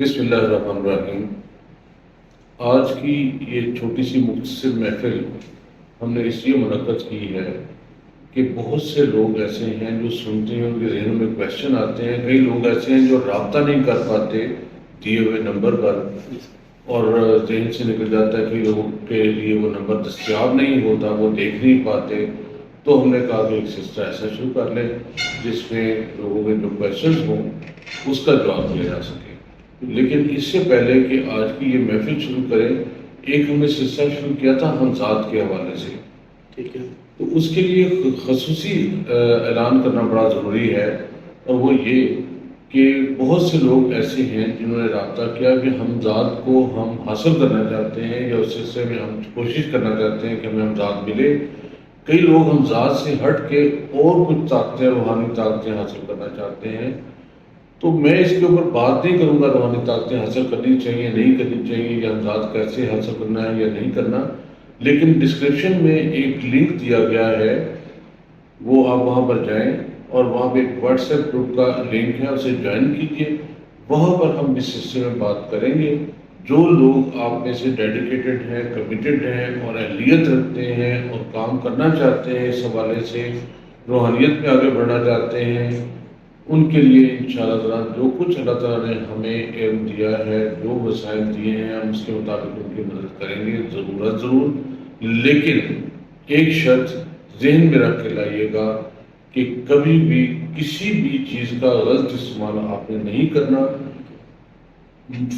بسم اللہ الرحمن الرحیم۔ آج کی یہ چھوٹی سی مختصر محفل ہم نے اس لیے منعقد کی ہے کہ بہت سے لوگ ایسے ہیں جو سنتے ہیں، ان کے ذہن میں کویشچن آتے ہیں۔ کئی لوگ ایسے ہیں جو رابطہ نہیں کر پاتے دیے ہوئے نمبر پر، اور ذہن سے نکل جاتا ہے، کئی لوگوں کے لیے وہ نمبر دستیاب نہیں ہوتا، وہ دیکھ نہیں پاتے۔ تو ہم نے کہا کہ ایک سلسلہ ایسا شروع کر لیں جس میں لوگوں کے جو کویشچنز ہوں اس کا جواب دیا جا سکے۔ لیکن اس سے پہلے کہ آج کی یہ محفل شروع کریں، ایک ہم نے سلسلہ شروع کیا تھا حمزات کے حوالے سے، ٹھیک ہے؟ تو اس کے لیے خصوصی اعلان کرنا بڑا ضروری ہے، اور وہ یہ کہ بہت سے لوگ ایسے ہیں جنہوں نے رابطہ کیا کہ حمزات کو ہم حاصل کرنا چاہتے ہیں، یا اس سلسلے میں ہم کوشش کرنا چاہتے ہیں کہ ہمیں حمزات ملے۔ کئی لوگ حمزات سے ہٹ کے اور کچھ طاقتیں، روحانی طاقتیں حاصل کرنا چاہتے ہیں۔ تو میں اس کے اوپر بات نہیں کروں گا روحانی طاقتیں حاصل کرنی چاہیے نہیں کرنی چاہیے، یا حمزات کیسے حاصل کرنا ہے یا نہیں کرنا، لیکن ڈسکرپشن میں ایک لنک دیا گیا ہے، وہ آپ وہاں پر جائیں، اور وہاں پہ ایک واٹس ایپ گروپ کا لنک ہے، اسے جوائن کیجیے۔ وہاں پر ہم اس سلسلے میں بات کریں گے۔ جو لوگ آپ میں سے ڈیڈیکیٹڈ ہیں، کمیٹڈ ہیں، اور اہلیت رکھتے ہیں اور کام کرنا چاہتے ہیں، اس حوالے سے روحانیت میں آگے بڑھنا چاہتے ہیں، ان کے لیے انشاءاللہ تعالیٰ جو کچھ اللہ تعالیٰ نے ہمیں علم دیا ہے، جو وسائل دیے ہیں، ہم اس کے مطابق ان کی مدد کریں گے ضرور۔ لیکن ایک شرط ذہن میں رکھ کے لائیے گا کہ کبھی بھی کسی بھی چیز کا غلط استعمال آپ نے نہیں کرنا،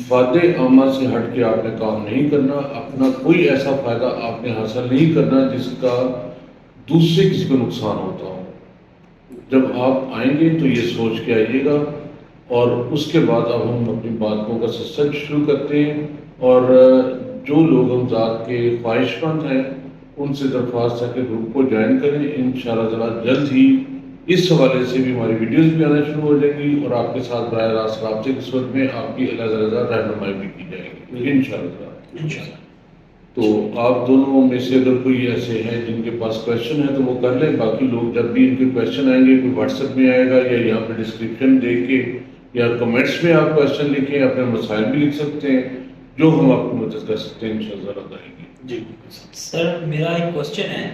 فائدے عامہ سے ہٹ کے آپ نے کام نہیں کرنا، اپنا کوئی ایسا فائدہ آپ نے حاصل نہیں کرنا جس کا دوسرے کسی کو نقصان ہوتا ہو۔ جب آپ آئیں گے تو یہ سوچ کے آئیے گا، اور اس کے بعد اب ہم اپنی باتوں کا سلسلہ شروع کرتے ہیں۔ اور جو لوگ حمزات کے خواہش مند ہیں ان سے درخواست ہے کہ گروپ کو جوائن کریں۔ انشاءاللہ تعالیٰ جلد ہی اس حوالے سے بھی ہماری ویڈیوز بھی آنا شروع ہو جائیں گی، اور آپ کے ساتھ براہ راست رابطے کی صورت میں آپ کی علیحدہ رہنمائی بھی کی جائے گی انشاءاللہ۔ تو آپ دونوں میں سے اگر کوئی ایسے ہیں جن کے پاس کویشچن ہے تو وہ کر لیں، باقی لوگ جب بھی ان کے کویشچن آئیں گے، کوئی واٹس ایپ میں آئے گا یا یہاں پہ ڈسکرپشن دیکھ کے یا کمنٹس میں آپ کویشچن لکھیں، اپنے مسائل بھی لکھ سکتے ہیں، جو ہم آپ کی مدد کر سکتے ہیں انشاءاللہ کریں گے۔ جی سر، میرا ایک کویشچن ہے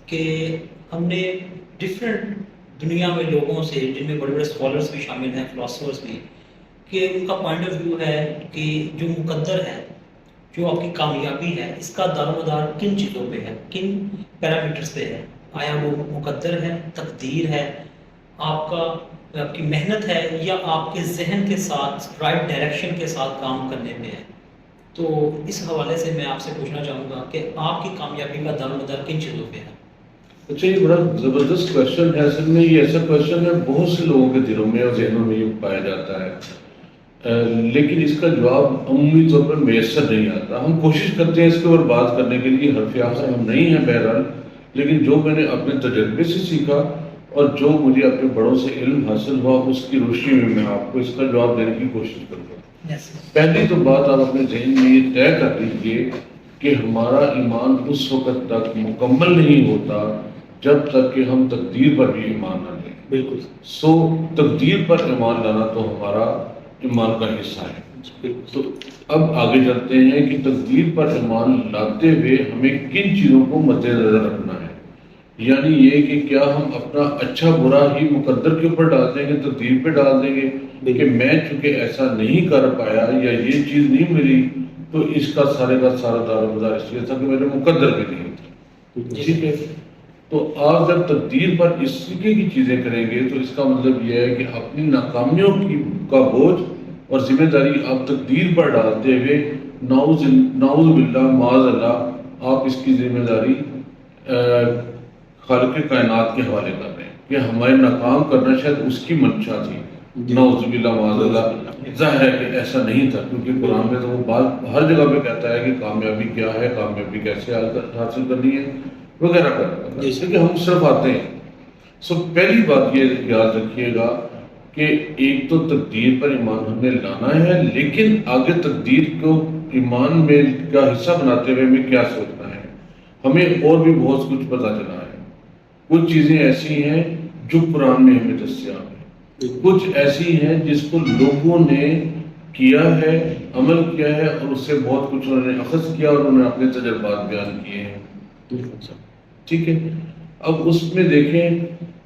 کہ ہم نے ڈفرینٹ دنیا میں لوگوں سے، جن میں بڑے بڑے اسکالرس بھی شامل ہیں، فلاسفرس بھی، کہ ان کا پوائنٹ آف ویو ہے کہ جو مقدر ہے، جو آپ کی کامیابی ہے، اس کا دار و مدار کن چیزوں پہ ہے، کن پیرامیٹرز پہ ہے؟ آیا وہ مقدر ہے، تقدیر ہے، آپ کی محنت ہے، یا آپ کے ذہن کے ساتھ رائٹ ڈائریکشن کے ساتھ کام کرنے پہ ہے؟ تو اس حوالے سے میں آپ سے پوچھنا چاہوں گا کہ آپ کی کامیابی کا دار و مدار کن چیزوں پہ ہے؟ اچھا، یہ بڑا زبردست کویشچن ہے۔ اصل میں یہ ایسا کویشچن ہے بہت سے لوگوں کے دلوں میں اور ذہنوں میں یہ پایا جاتا ہے، لیکن اس کا جواب عمومی طور پر میسر نہیں آتا۔ ہم کوشش کرتے ہیں اس کے اوپر بات کرنے کے لیے، حرف یافتہ ہم نہیں ہیں بہرحال، لیکن جو میں نے اپنے تجربے سے سیکھا اور جو مجھے اپنے بڑوں سے علم حاصل ہوا، اس کی روشنی میں میں آپ کو اس کا جواب دینے کی کوشش کروں گا۔ پہلی تو بات آپ اپنے ذہن میں یہ طے کر لیجیے کہ ہمارا ایمان اس وقت تک مکمل نہیں ہوتا جب تک کہ ہم تقدیر پر بھی ایمان نہ لیں۔ بالکل۔ تقدیر پر ایمان لانا تو ہمارا ایمان کا حصہ ہے۔ تو اب آگے چلتے ہیں کہ تقدیر پر ایمان لاتے ہوئے ہمیں کن چیزوں کو مد نظر رکھنا ہے، یعنی یہ کہ کیا ہم اپنا اچھا برا ہی مقدر کے اوپر ڈال دیں گے، تقدیر پہ ڈال دیں گے کہ میں چونکہ ایسا نہیں کر پایا یا یہ چیز نہیں ملی تو اس کا سارے کا سارا دار و مدار اس لیے تھا کہ میرے مقدر میں نہیں تھا، ٹھیک ہے؟ تو آپ جب تقدیر پر اس طریقے کی چیزیں کریں گے تو اس کا مطلب یہ ہے کہ اپنی ناکامیوں کا بوجھ اور ذمہ داری آپ تقدیر پر ڈالتے ہوئے نعوذ باللہ معاذ اللہ آپ اس کی ذمہ داری خالق کائنات کے حوالے کر رہے ہیں کہ ہمارے ناکام کرنا شاید اس کی منشا تھی، نعوذ باللہ معاذ اللہ۔ ظاہر ہے کہ ایسا نہیں تھا، کیونکہ قرآن میں تو وہ بات ہر جگہ پہ کہتا ہے کہ کامیابی کیا ہے، کامیابی کیسے حاصل کرنی ہے وغیرہ وغیرہ، جیسے کہ ہم صرف آتے ہیں۔ پہلی بات یہ یاد رکھیے گا کہ ایک تو تقدیر پر ایمان ہم نے لانا ہے، لیکن آگے تقدیر کو ایمان میں کا حصہ بناتے ہوئے ہمیں کیا سوچنا ہے۔ ہمیں اور بھی بہت کچھ پتہ چلا ہے، کچھ چیزیں ایسی ہیں جو قرآن میں ہمیں دستیاب ہیں، کچھ ایسی ہیں جس کو لوگوں نے کیا ہے، عمل کیا ہے، اور اس سے بہت کچھ انہوں نے اخذ کیا اور انہوں نے اپنے تجربات بیان کیے ہیں. ٹھیک ہے. اب اس میں دیکھیں،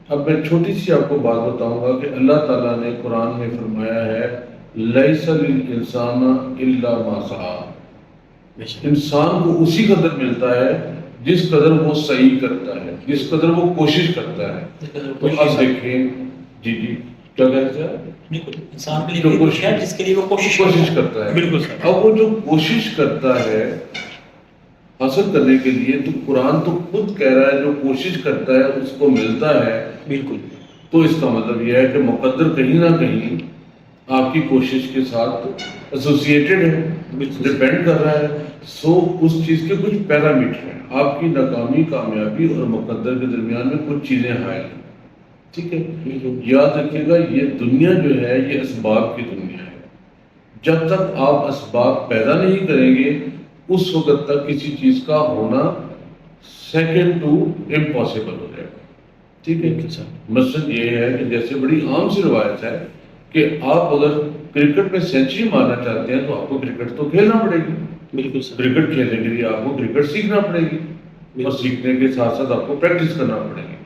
اب میں چھوٹی سی آپ کو بات بتاؤں گا کہ اللہ تعالیٰ نے قرآن میں فرمایا ہے لیس للانسان الا ما سعی. انسان کو اسی قدر ملتا ہے جس قدر وہ صحیح کرتا ہے، جس قدر وہ کوشش کرتا ہے. تو اب دیکھیں، جی کیا کہتے ہیں، بالکل انسان کے لیے کچھ ہے جس کے لیے وہ کوشش کرتا ہے. بالکل سر. اب وہ جو کوشش کرتا ہے حاصل کرنے کے لیے، تو قرآن تو خود کہہ رہا ہے جو کوشش کرتا ہے اس کو ملتا ہے. بالکل. تو اس کا مطلب یہ ہے کہ مقدر کہیں نہ کہیں آپ کی کوشش کے ساتھ ایسوسیٹڈ ہے، ڈپینڈ کر رہا ہے. سو اس چیز کے کچھ پیرامیٹر ہیں. آپ کی ناکامی، کامیابی اور مقدر کے درمیان میں کچھ چیزیں حائل ہیں. ٹھیک ہے. یاد رکھیے گا، یہ دنیا جو ہے یہ اسباب کی دنیا ہے. جب تک آپ اسباب پیدا نہیں کریں گے اس وقت تک کسی چیز کا ہونا سیکنڈ ٹو امپاسبل ہو جائے گا. ٹھیک ہے. مثلاً یہ ہے کہ جیسے بڑی عام سی روایت ہے کہ آپ اگر کرکٹ میں سینچری مارنا چاہتے ہیں تو آپ کو کرکٹ تو کھیلنا پڑے گی. بالکل سر. کرکٹ کھیلنے کے لیے آپ کو کرکٹ سیکھنا پڑے گی، اور سیکھنے کے ساتھ ساتھ آپ کو پریکٹس کرنا پڑے گی.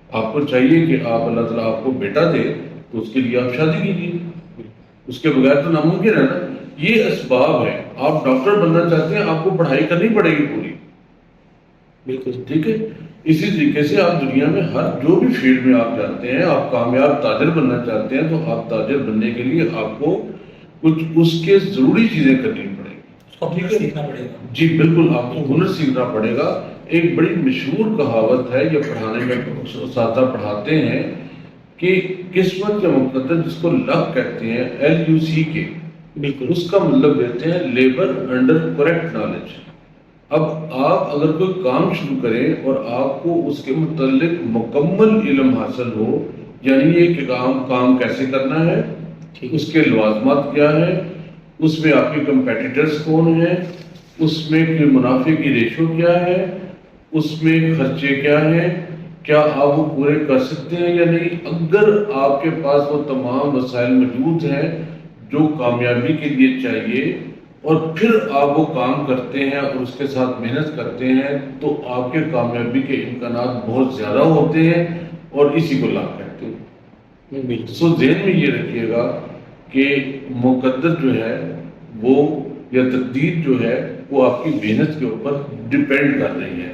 آپ کو چاہیے کہ آپ اللہ تعالیٰ آپ کو بیٹا دے تو اس کے لیے آپ شادی کیجیے. اس کے بغیر تو ناممکن ہے نا. یہ اسباب ہے. آپ ڈاکٹر بننا چاہتے ہیں، آپ کو پڑھائی کرنی پڑے گی پوری. بالکل. ٹھیک ہے. اسی طریقے سے آپ دنیا میں ہر جو بھی فیلڈ میں آپ جاتے ہیں، آپ کامیاب تاجر بننا چاہتے ہیں تو آپ تاجر بننے کے لیے آپ کو کچھ اس کے ضروری چیزیں کرنی پڑیں گی. سیکھنا پڑے گا. جی بالکل، آپ کو ہنر سیکھنا پڑے گا. ایک بڑی مشہور کہاوت ہے، یہ پڑھانے میں اساتذہ پڑھاتے ہیں کہ قسمت یا مقدر، جس کو لک کہتے ہیں، LUCK، بالکل اس کا مطلب دیتے ہیں لیبر انڈر کریکٹ نالج. اب آپ اگر کوئی کام شروع کریں اور آپ کو اس کے متعلق مکمل علم حاصل ہو، یعنی یہ کہ کام کیسے کرنا ہے، اس کے لوازمات کیا ہیں، اس میں آپ کے کمپیٹیٹرز کون ہیں، اس میں منافع کی ریشو کیا ہے، اس میں خرچے کیا ہیں، کیا آپ وہ پورے کر سکتے ہیں یا نہیں. اگر آپ کے پاس وہ تمام وسائل موجود ہیں جو کامیابی کے لیے چاہیے، اور پھر آپ وہ کام کرتے ہیں اور اس کے ساتھ محنت کرتے ہیں، تو آپ کے کامیابی کے امکانات بہت زیادہ ہوتے ہیں، اور اسی کو لک کہتے ہیں. سو ذہن میں یہ رکھیے گا کہ مقدر جو ہے وہ یا تقدیر جو ہے وہ آپ کی محنت کے اوپر ڈپینڈ کر رہی ہے.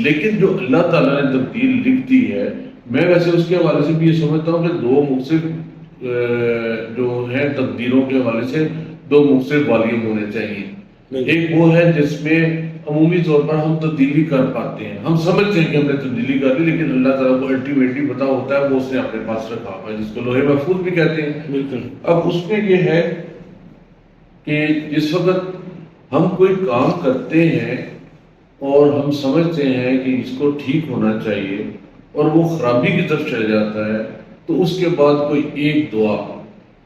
لیکن جو اللہ تعالیٰ نے تقدیر لکھ دی ہے، میں ویسے اس کے حوالے سے بھی یہ سمجھتا ہوں کہ دو مختلف جو ہیں تقدیروں کے حوالے سے دو مختلف والیوم ہونے چاہیے. ایک وہ ہے جس میں عمومی طور پر ہم تبدیلی کر پاتے ہیں، ہم سمجھتے ہیں کہ ہم نے تبدیلی کر لی، لیکن اللہ تعالیٰ کو الٹیمیٹلی پتہ ہوتا ہے، وہ اس نے اپنے پاس رکھا ہوا ہے، جس کو لوح محفوظ بھی کہتے ہیں. بالکل. اب اس میں یہ ہے کہ جس وقت ہم کوئی کام کرتے ہیں اور ہم سمجھتے ہیں کہ اس کو ٹھیک ہونا چاہیے اور وہ خرابی کی طرف چل جاتا ہے، تو اس کے بعد کوئی ایک دعا،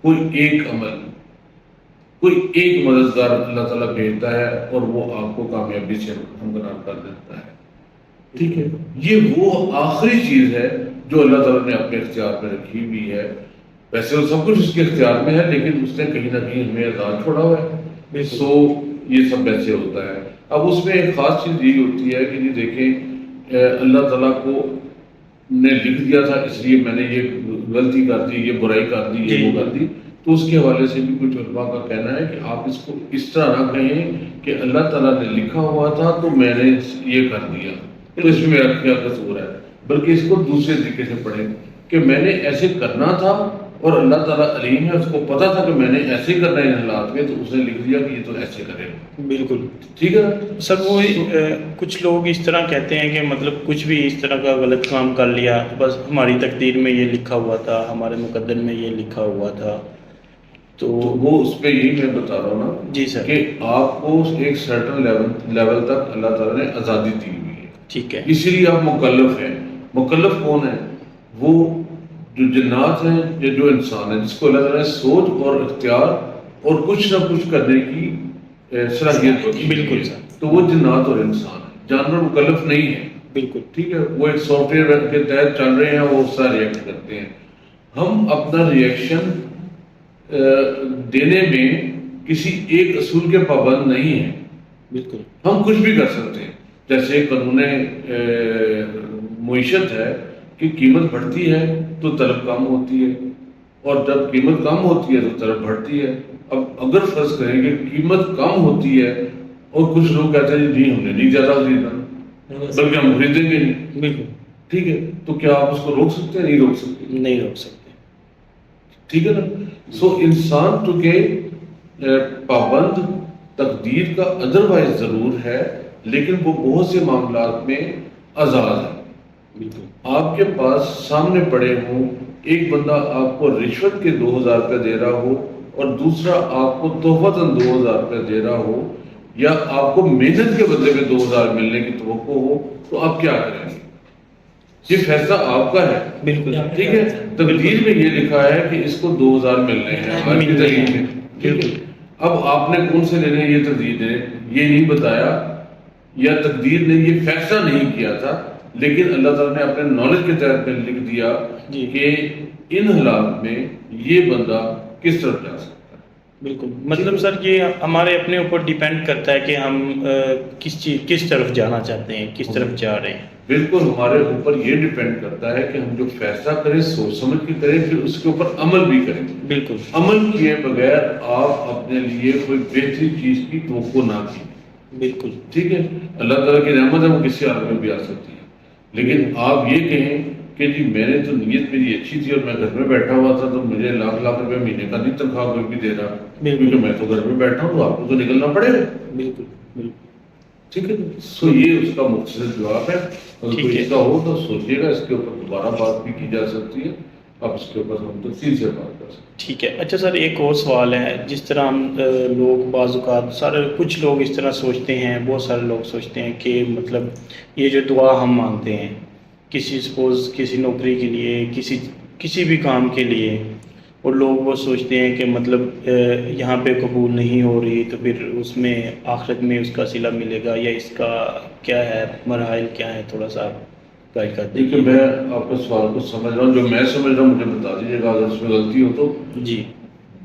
کوئی ایک عمل، کوئی ایک مددگار اللہ تعالیٰ بھیجتا ہے اور وہ آپ کو کامیابی سے ہمکنار کر دیتا ہے. ٹھیک ہے. یہ وہ آخری چیز ہے جو اللہ تعالیٰ نے اپنے اختیار میں رکھی ہوئی ہے. ویسے وہ سب کچھ اس کے اختیار میں ہے، لیکن اس نے کہیں نہ کہیں ہمیں آزاد چھوڑا ہوا ہے. سو یہ سب ایسے ہوتا ہے. اب اس میں ایک خاص چیز یہ ہوتی ہے کہ جی دیکھیں، اللہ تعالیٰ کو نے لکھ دیا تھا، اس لیے میں نے یہ غلطی کر دی، یہ برائی کر دی، یہ وہ کر دی. تو اس کے حوالے سے بھی کچھ علماء کا کہنا ہے کہ آپ اس کو اس طرح نہ کہیں کہ اللہ تعالیٰ نے لکھا ہوا تھا تو میں نے یہ کر دیا تو اس میں میرا کیا قصور ہے، بلکہ اس کو دوسرے طریقے سے پڑھیں کہ میں نے ایسے کرنا تھا اور اللہ تعالیٰ علیم ہے، اس کو پتا تھا کہ میں نے ایسے کرنا ہے ان حالات میں، تو اس نے لکھ دیا کہ یہ تو ایسے کرے. بالکل ٹھیک ہے سر. وہ کچھ لوگ اس طرح کہتے ہیں کہ مطلب کچھ بھی اس طرح کا غلط کام کر لیا، بس ہماری تقدیر میں یہ لکھا ہوا تھا، ہمارے مقدر میں یہ لکھا ہوا تھا. تو وہ اس پہ یہی میں بتا رہا ہوں نا جی سر کہ آپ کو ایک سرٹن لیول تک اللہ تعالیٰ نے آزادی دی ہوئی ہے. ٹھیک ہے. اسی لیے آپ مکلف ہیں. مکلف کون ہے؟ وہ جو جنات ہیں یا جو انسان ہے جس کو اللہ تعالیٰ نے سوچ اور اختیار اور کچھ نہ کچھ کرنے کی صلاحیت ہوتی ہے. بالکل سر. تو وہ جنات اور انسان ہے، جانور مکلف نہیں ہے. بالکل. ٹھیک ہے. وہ ایک سافٹ ویئر کے تحت چل رہے ہیں، وہ اس طرح ریئیکٹ کرتے ہیں. ہم اپنا ریئیکشن دینے میں کسی ایک اصول کے پابند نہیں ہیں. بالکل ہم کچھ بھی کر سکتے ہیں. جیسے قانون معیشت ہے کہ قیمت بڑھتی ہے تو طلب کم ہوتی ہے، اور جب قیمت کم ہوتی ہے تو طلب بڑھتی ہے. اب اگر فرض کریں کہ قیمت کم ہوتی ہے اور کچھ لوگ کہتے ہیں جی ہم نے نہیں زیادہ خریدنا بلکہ ہم خریدیں گے نہیں، بالکل ٹھیک ہے، تو کیا آپ اس کو روک سکتے ہیں؟ نہیں روک سکتے. نہیں روک سکتے. ٹھیک ہے نا. سو انسان تو کہ پابند تقدیر کا ادروائز ضرور ہے، لیکن وہ بہت سے معاملات میں آزاد ہے. بالکل آپ کے پاس سامنے پڑے ہوں، ایک بندہ آپ کو رشوت کے 2000 روپے دے رہا ہو اور دوسرا آپ کو تحفتاً 2000 روپے دے رہا ہو، یا آپ کو محنت کے بدلے میں 2000 ملنے کی توقع ہو، تو آپ کیا کریں گے؟ یہ فیصلہ آپ کا ہے. بالکل ٹھیک ہے. تقدیر میں یہ لکھا ہے کہ اس کو 2000 ملنے ہیں آج کی تاریخ میں. ٹھیک ہے. اب آپ نے کون سے لینے ہیں یہ تقدیر نے یہ نہیں بتایا، یا تقدیر نے یہ فیصلہ نہیں کیا تھا، لیکن اللہ تعالیٰ نے اپنے نالج کے تحت میں لکھ دیا جی. کہ ان حالات میں یہ بندہ کس طرف جا سکتا ہے. بالکل مطلب سر یہ ہمارے اپنے اوپر ڈیپینڈ کرتا ہے کہ ہم کس طرف جانا چاہتے ہیں، کس طرف جا رہے ہیں. بالکل ہمارے اوپر یہ ڈیپینڈ کرتا ہے کہ ہم جو فیصلہ کریں سوچ سمجھ کے کریں، پھر اس کے اوپر عمل بھی کریں. بالکل عمل کیے بغیر آپ اپنے لیے کوئی بہترین چیز کی توقع نہ کی. بالکل ٹھیک ہے. اللہ تعالیٰ کی رحمت ہے وہ کسی حال میں بھی آ سکتی ہے، لیکن آپ یہ کہیں کہ جی میں نے تو نیت میری اچھی تھی اور میں گھر میں بیٹھا ہوا تھا تو مجھے لاکھ لاکھ روپے مہینے کا نہیں تنخواہ کوئی بھی دے رہا، کیونکہ میں تو گھر میں بیٹھا ہوں، تو آپ کو تو نکلنا پڑے گا. بالکل بالکل ٹھیک ہے. سو یہ اس کا مختصر جواب ہے. اگر کوئی اس کا ہو تو سوچیے گا، اس کے اوپر دوبارہ بات بھی کی جا سکتی ہے. اب اس کے اوپر ہم تفصیل سے بات کر سکتے ہیں. ٹھیک ہے. اچھا سر ایک اور سوال ہے، جس طرح ہم لوگ بعض اوقات کچھ لوگ اس طرح سوچتے ہیں، بہت سارے لوگ سوچتے ہیں کہ مطلب یہ جو دعا ہم مانگتے ہیں کسی نوکری کے لیے، کسی بھی کام کے لیے، اور لوگ وہ سوچتے ہیں کہ مطلب یہاں پہ قبول نہیں ہو رہی تو پھر اس میں آخرت میں اس کا صلہ ملے گا، یا اس کا کیا ہے مراحل کیا ہے، تھوڑا سا گائڈ کر دیکھیے دیجیے. میں آپ کے سوال کو سمجھ رہا ہوں، جو میں سمجھ رہا ہوں مجھے بتا دیجیے گا اگر اس میں غلطی ہو تو. جی.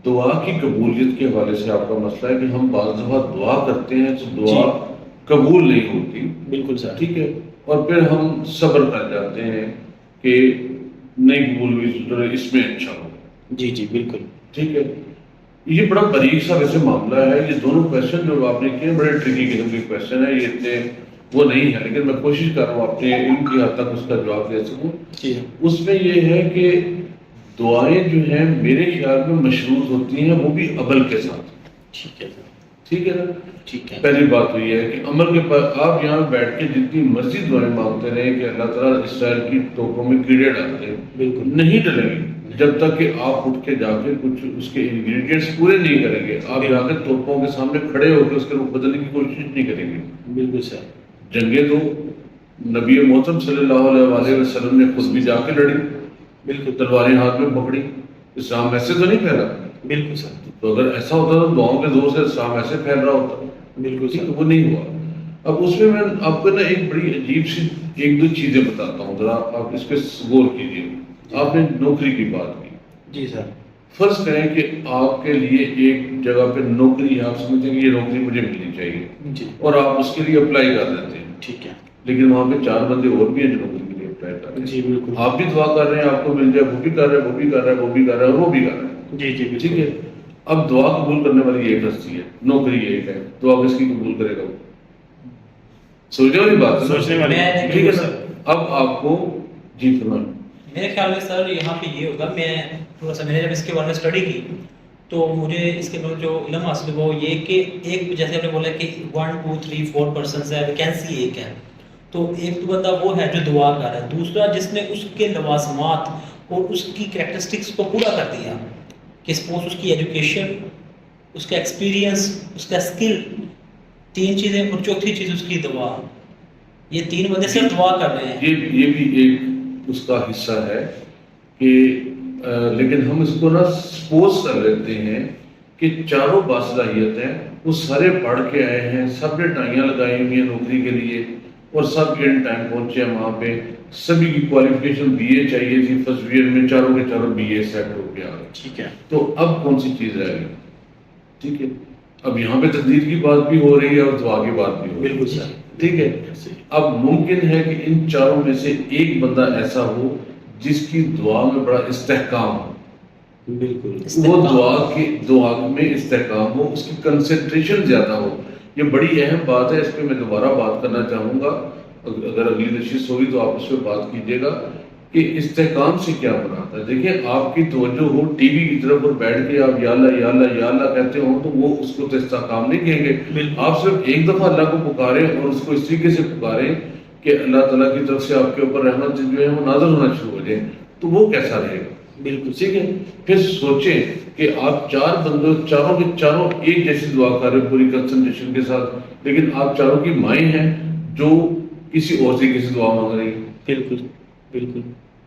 دعا کی قبولیت کے حوالے سے آپ کا مسئلہ ہے کہ ہم بعض دفعہ دعا کرتے ہیں تو دعا قبول نہیں ہوتی. بالکل سر. ٹھیک ہے. اور پھر ہم صبر کر جاتے ہیں کہ نہیں قبول ہوئی، اس میں اچھا ہو. جی جی بالکل. ٹھیک ہے. یہ بڑا باریک سا ویسے معاملہ ہے. یہ دونوں کویشچن جو آپ نے کیے بڑے ٹرکی قسم کے کویشچن ہیں، یہ اتنے وہ نہیں ہے، لیکن میں کوشش کر رہا ہوں اپنے علم کی حد تک اس کا جواب دے سکوں. جی. اس میں یہ ہے کہ دعائیں جو ہیں میرے خیال میں مشروط ہوتی ہیں، وہ بھی عمل کے ساتھ. ٹھیک ہے. ٹھیک ہے نا. ٹھیک ہے. پہلی بات تو یہ ہے کہ عمل کے پاس آپ یہاں بیٹھ کے جتنی مرضی دعائیں مانگتے رہیں کہ اللہ تعالیٰ اسرائیل کی ٹوپوں میں کیڑے ڈالتے ہیں، بالکل نہیں ڈلیں گے جب تک کہ آپ اٹھ کے جا کے کچھ اس کے انگریڈینٹس پورے نہیں کریں گے. آپ جا کے توپوں کے سامنے کھڑے ہو کے اس کے رخ بدلنے کی کوشش نہیں کریں گے. بالکل سر. جنگیں تو نبی محترم صلی اللہ علیہ وسلم نے خود بھی جا کے لڑی. بالکل. تلواریں ہاتھ میں پکڑی. اسلام ایسے تو نہیں پھیلا. بالکل سر. تو اگر ایسا ہوتا تو دعاؤں کے زور سے اسلام ایسے پھیل رہا ہوتا. بالکل سر. وہ نہیں ہوا. اب اس میں آپ کو نا ایک بڑی عجیب سی ایک دو چیزیں بتاتا ہوں، ذرا آپ اس پہ غور کیجیے. آپ نے نوکری کی بات کی. جی سر. فرض کریں کہ آپ کے لیے ایک جگہ پہ نوکری ہے، آپ سمجھتے ہیں کہ یہ نوکری مجھے ملنی چاہیے، جی. اور آپ اس کے لیے اپلائی کر دیتے ہیں. ٹھیک ہے. لیکن وہاں پہ 4 بندے اور بھی ہیں جو نوکری کے لیے اپلائی کر رہے ہیں. جی بالکل. آپ بھی دعا کر رہے ہیں آپ کو مل جائے، وہ بھی کر رہے ہیں، وہ بھی کر رہے ہیں، وہ بھی کر رہے ہیں، اور وہ بھی کر رہے ہیں. جی جی ٹھیک ہے. اب دعا قبول کرنے والی ایک ہستی ہے، نوکری ایک ہے. دعا کس کی قبول کرے گا؟ سوچنے والی بات ہے. سوچنے والی. ٹھیک ہے سر. اب آپ کو جی فرمائیں. میرے خیال میں سر یہاں پہ یہ ہوگا، میں تھوڑا سا میں نے جب اس کے بارے میں اسٹڈی کی تو مجھے اس کے بعد جو علم حاصل ہوا وہ یہ کہ ایک جیسے آپ نے بولا کہ 1 2 3 4 پرسنز ہے، ویکینسی ایک ہے، تو ایک تو بندہ وہ ہے جو دعا کر رہا ہے، دوسرا جس نے اس کے لوازمات اور اس کی کریکٹرسٹکس کو پورا کر دیا، کہ سپوز اس کی ایجوکیشن، اس کا ایکسپیرینس، اس کا اسکل، 3 چیزیں، اور چوتھی چیز اس کی دعا. یہ 3 بندے صرف دعا کر رہے ہیں. یہ بھی ایک اس کا حصہ ہے کہ لیکن ہم اس کو نا سپوز کر لیتے ہیں کہ چاروں باصلاحیت ہیں، وہ سارے پڑھ کے آئے ہیں، سب نے ٹائیاں لگائی ہوئی ہیں نوکری کے لیے، اور سب ان ٹائم پہنچے ہیں وہاں پہ. سبھی کی کوالیفکیشن بی اے چاہیے تھی, فرسٹ ایئر میں چاروں کے چاروں بی اے سیٹ ہو گیا. ٹھیک ہے. تو اب کون سی چیز رہ گئی؟ ٹھیک ہے, اب یہاں پہ تقدیر کی بات بھی ہو رہی ہے اور دعا کی بات بھی ہو رہی ہے. بالکل سر. ٹھیک ہے, اب ممکن ہے کہ ان چاروں میں سے ایک بندہ ایسا ہو جس کی دعا میں بڑا استحکام ہو. بالکل وہ دعا میں استحکام ہو, اس کی کنسنٹریشن زیادہ ہو. یہ بڑی اہم بات ہے, اس پہ میں دوبارہ بات کرنا چاہوں گا. اگر اگلی نشست ہوگی تو آپ اس پہ بات کیجیے گا کہ استحکام سے کیا بناتا ہے. دیکھیں, آپ کی توجہ ہو ٹی وی کی طرف اور بیٹھ کے آپ یا اللہ یا اللہ یا اللہ کہتے ہو تو وہ اس کو تو استحکام نہیں کہیں گے. آپ صرف ایک دفعہ اللہ کو پکاریں اور اس کو اس طریقے سے پکاریں کہ اللہ تعالیٰ کی طرف سے آپ کے اوپر رحمت جو ہے وہ نازل ہونا شروع ہو جائے, تو وہ کیسا رہے گا؟ بالکل. ٹھیک ہے, پھر سوچیں کہ آپ چار بندوں چاروں کے چاروں ایک جیسی دعا کر رہے پوری کنسنٹریشن کے ساتھ, لیکن آپ چاروں کی مائیں ہیں جو کسی اور سے کسی دعا مانگ رہی ہیں. بالکل بالکل.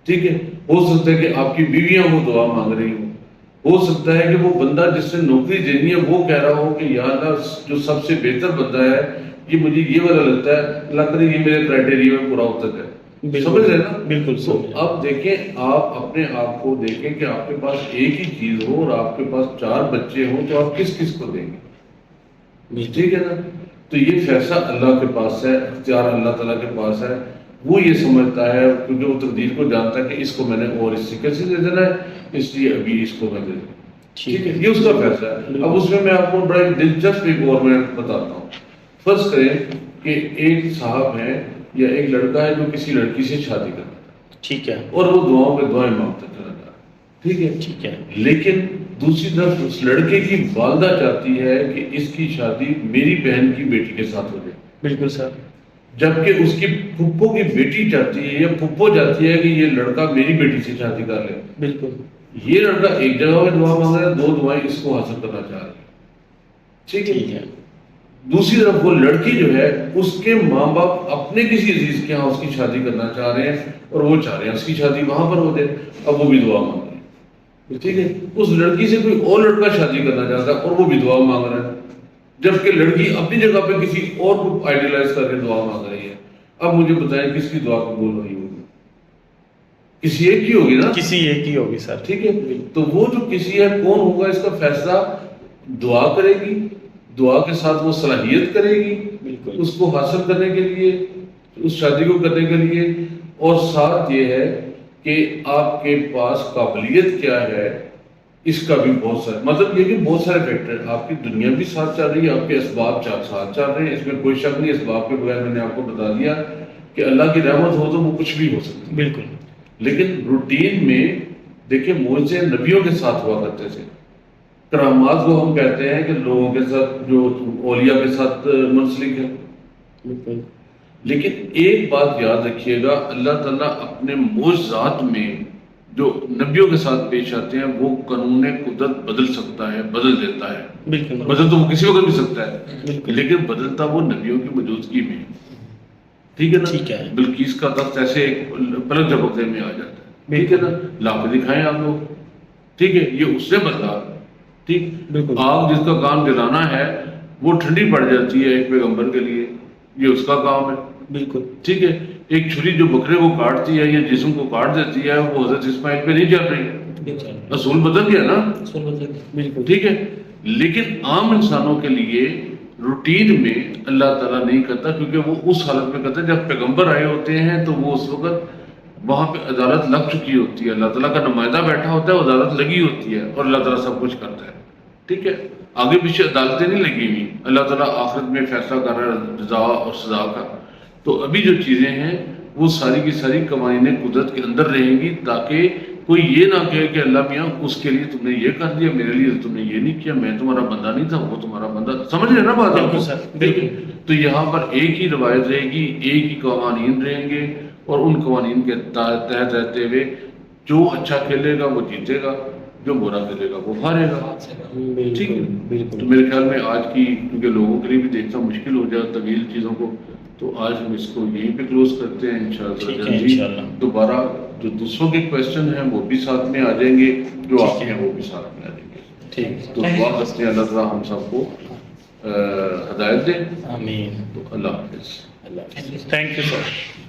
ٹھیک ہے, ہو سکتا ہے کہ آپ کی بیویاں وہ دعا مانگ رہی ہوں, ہو سکتا ہے کہ وہ بندہ جس سے نوکری دینی ہے وہ کہہ رہا ہو کہ یا اللہ جو سب سے بہتر بندہ ہے یہ مجھے یہ والا لگتا ہے, اللہ کرے یہ میرے کرائٹیریا میں پورا ہوتا ہے. سمجھ رہے نا؟ بالکل. تو اب دیکھیں, آپ اپنے آپ کو دیکھیں کہ آپ کے پاس ایک ہی چیز ہو اور آپ کے پاس 4 بچے ہوں تو آپ کس کس کو دیں گے؟ ٹھیک ہے نا. تو یہ فیصلہ اللہ کے پاس ہے, اختیار اللہ تعالیٰ کے پاس ہے. وہ یہ سمجھتا ہے کیونکہ وہ تقدیر کو جانتا ہے کہ اس کو میں نے اور اس طریقے سے دے دینا ہے, اس لیے ابھی اس کو میں دے دوں. ٹھیک ہے, یہ اس کا فیصلہ ہے. اب اس میں آپ کو بڑا دلچسپ ایک اور میں بتاتا ہوں. فرض کریں کہ ایک صاحب ہے یا ایک لڑکا ہے جو کسی لڑکی سے شادی کرتا ہے. ٹھیک ہے. اور وہ دعاؤں پہ دعائیں مانگتا چلا جا رہا ہے. ٹھیک ہے. ٹھیک ہے. لیکن دوسری طرف اس لڑکے کی والدہ چاہتی ہے کہ اس کی شادی میری بہن کی بیٹی کے ساتھ ہو جائے. بالکل سر. جبکہ اس کی پھپھو کی بیٹی چاہتی ہے یا پھپھو چاہتی ہے کہ یہ لڑکا میری بیٹی سے شادی کر لے. بالکل. یہ لڑکا ایک جگہ پہ دعا مانگ رہا ہے, 2 دعائیں اس کو حاصل کرنا چاہ رہی ہے. ٹھیک ہے. دوسری طرف وہ لڑکی جو ہے اس کے ماں باپ اپنے کسی عزیز کے ہاں اس کی شادی کرنا چاہ رہے ہیں اور وہ چاہ رہے ہیں اس کی شادی وہاں پر ہو جائے. اب وہ بھی دعا مانگ رہے ہیں. ٹھیک ہے. اس لڑکی سے کوئی اور لڑکا شادی کرنا چاہتا ہے اور وہ بھی دعا مانگ رہا ہے, جبکہ لڑکی اپنی جگہ پہ کسی اور کو آئیڈیلائز کر کے دعا مانگ رہی ہے. اب مجھے بتائیں کس کی دعا قبول ہوئی ہوگی؟ کسی ایک کی ہوگی نا. کسی ایک کی ہوگی سر. ٹھیک ہے. تو وہ جو کسی ہے کون ہوگا اس کا فیصلہ دعا کرے گی, دعا کے ساتھ وہ صلاحیت کرے گی بالکل اس کو حاصل کرنے کے لیے, اس شادی کو کرنے کے لیے. اور ساتھ یہ ہے کہ آپ کے پاس قابلیت کیا ہے, اس کا بھی بہت سارے مطلب یہ کہ بہت سارے فیکٹر. آپ کی دنیا بھی ساتھ چل رہی ہے, آپ کے اسباب ساتھ چل رہے ہیں, اس میں کوئی شک نہیں. اسباب کے بغیر میں نے آپ کو بتا دیا کہ اللہ کی رحمت ہو تو وہ کچھ بھی ہو سکتا ہے. بالکل. لیکن روٹین میں دیکھیں معجزے نبیوں کے ساتھ ہوا کرتے تھے. کرامات کو ہم کہتے ہیں کہ لوگوں کے ساتھ جو اولیاء کے ساتھ منسلک ہے. بالکل. لیکن ایک بات یاد رکھیے گا, اللہ تعالیٰ اپنے معجزات میں جو نبیوں کے ساتھ پیش آتے ہیں وہ قانون قدرت بدل سکتا ہے, بدل دیتا ہے. بالکل. بدل تو وہ کسی وقت بھی سکتا ہے, بالکل. لیکن بدلتا وہ نبیوں کی موجودگی میں. ٹھیک ہے نا. ٹھیک ہے. بلقیس کا تخت ایسے پلک جھپکتے میں آ جاتا ہے. ٹھیک ہے نا. لا کے دکھائیں آپ لوگ. ٹھیک ہے. یہ اس سے بدلا. ٹھیک. بالکل. آگ جس کا کام جلانا ہے وہ ٹھنڈی پڑ جاتی ہے ایک پیغمبر کے لیے, یہ اس کا کام ہے. بالکل. ٹھیک ہے. ایک چھری جو بکرے کو کاٹتی ہے یا جسم کو کاٹ دیتی ہے وہ حضرت اسماعیل پہ نہیں چل رہی. اصول بدل گیا نا. بالکل. ٹھیک ہے. لیکن عام انسانوں کے لیے روٹین میں اللہ تعالیٰ نہیں کرتا, کیونکہ وہ اس حالت میں کرتا ہے جب پیغمبر آئے ہوتے ہیں تو وہ اس وقت وہاں پہ عدالت لگ چکی ہوتی ہے, اللہ تعالیٰ کا نمائندہ بیٹھا ہوتا ہے, عدالت لگی ہوتی ہے اور اللہ تعالیٰ سب کچھ کرتا ہے. ٹھیک ہے. آگے پیچھے عدالتیں نہیں لگی ہوئی, اللہ تعالیٰ آخرت میں فیصلہ کر رہا ہے جزا اور سزا کا. تو ابھی جو چیزیں ہیں وہ ساری کی ساری قوانین قدرت کے اندر رہیں گی, تاکہ کوئی یہ نہ کہے کہ اللہ میاں اس کے لیے تم نے یہ کر دیا, میرے لیے تم نے یہ نہیں کیا, میں تمہارا بندہ نہیں تھا وہ تمہارا بندہ. سمجھ رہے نا بات آپ کو؟ بالکل. تو یہاں پر ایک ہی روایت رہے گی, ایک ہی قوانین رہیں گے, اور ان قوانین کے تحت رہتے ہوئے جو اچھا کھیلے گا وہ جیتے گا, جو برا کھیلے گا وہ ہارے گا. ٹھیک ہے. تو میرے خیال میں آج کی, کیونکہ لوگوں کے لیے بھی دیکھنا مشکل ہو جائے طویل چیزوں کو, تو آج ہم اس کو یہیں پہ کلوز کرتے ہیں. انشاءاللہ دوبارہ جو دوسروں کے کویسچن ہیں وہ بھی ساتھ میں آ جائیں گے, جو آپ کے ہیں وہ بھی ساتھ میں آ جائیں گے. ٹھیک. تو دعا کرتے ہیں اللہ تعالیٰ ہم سب کو ہدایت دے. آمین. تو اللہ حافظ. اللہ Thank you, حافظ. sir. Thank you sir.